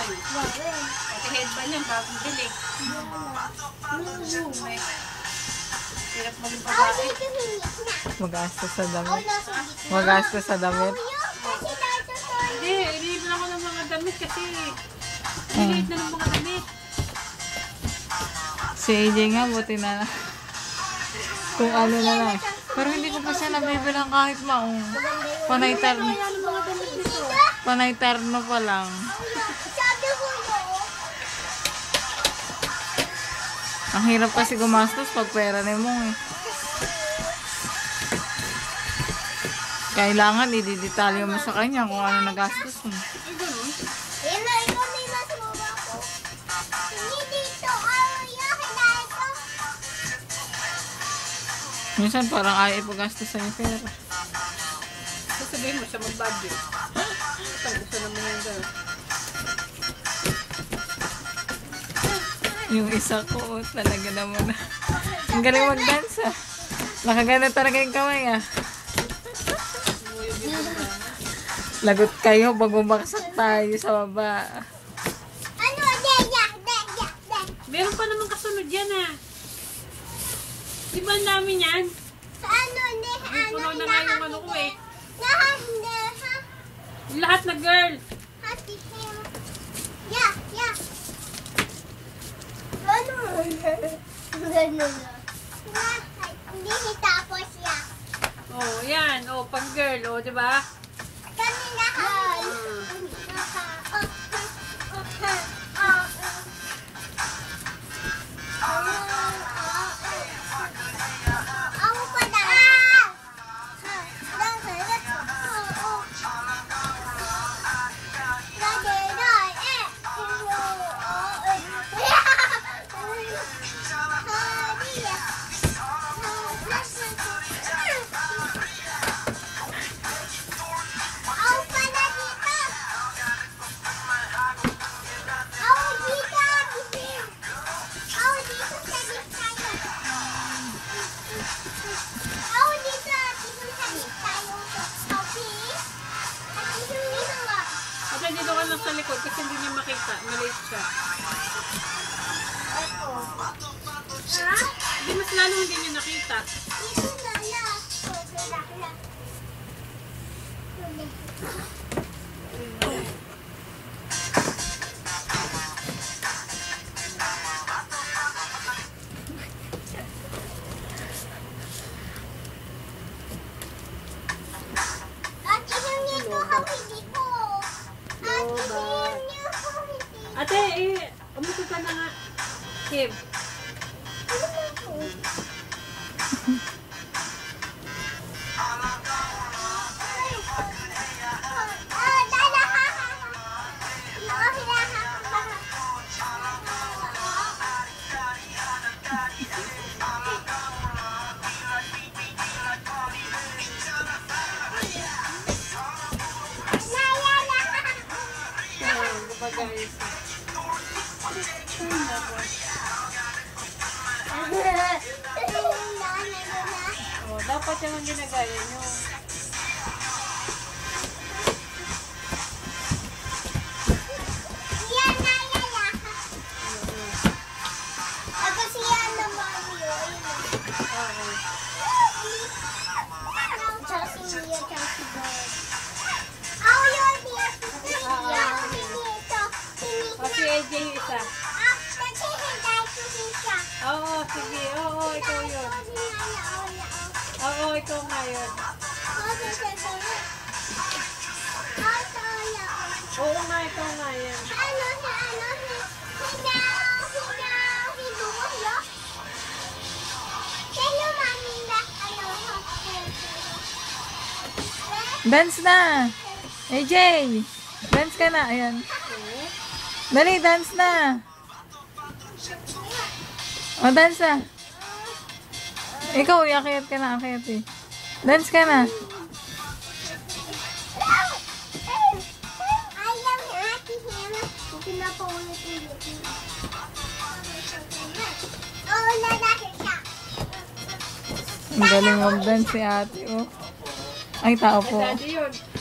sa'yo. Pati headband yan, bagong bili. Hirap maging babae. Magastos sa damit. Magastos sa damit. Hindi, iniibin ako ng mga damit kasi iniibin na ng mga damit. Si AJ nga, buti na kung ano na lang. Pero hindi ko pa siya nabibilang kahit maong. Panay terno. Panay terno pa lang. Ang hirap kasi gumastos pag pera ni mo eh. Kailangan i-detalye mo sa kanya kung ano nagastos mo. Minsan parang ayaw ipagastos sa iyo pera. Sasabihin mo siya mag-budget. Gusto naman yung gano'n. Yung isa ko, talaga naman. Ang galing mag-dance ah. Nakagana talaga yung kamay ah. Lagot kayo pag bumaksak tayo sa baba. Meron pa naman kasunod yan ah. Di ba ang dami niyan? Puno na nga yung ano ko eh. Lahat na girl. Hindi tapos yan. Oh, yan. Oh, pang girl. Oh, di ba? Kami lahat. Ako pa na. Kasi dito ka lang sa likod kasi hindi niya makita. Maliit siya. Hindi mas lalo hindi niya nakita. Ate, umupo ka na nga. Kim. Guys. Oh, dapat yung ang ginagaya nyo. Si AJ yung isa. Oo, sige. Oo, ikaw yun. Oo, ikaw nga yun. Oo nga, ikaw nga yun. Dance na! AJ! Dance ka na. Ayan. Dali, dance na! O, dance na. Ikaw, akit ka na, akit eh. Dance ka na. Ang galing mag-dance si ate, oh. Ay, tao po. Daddy yun.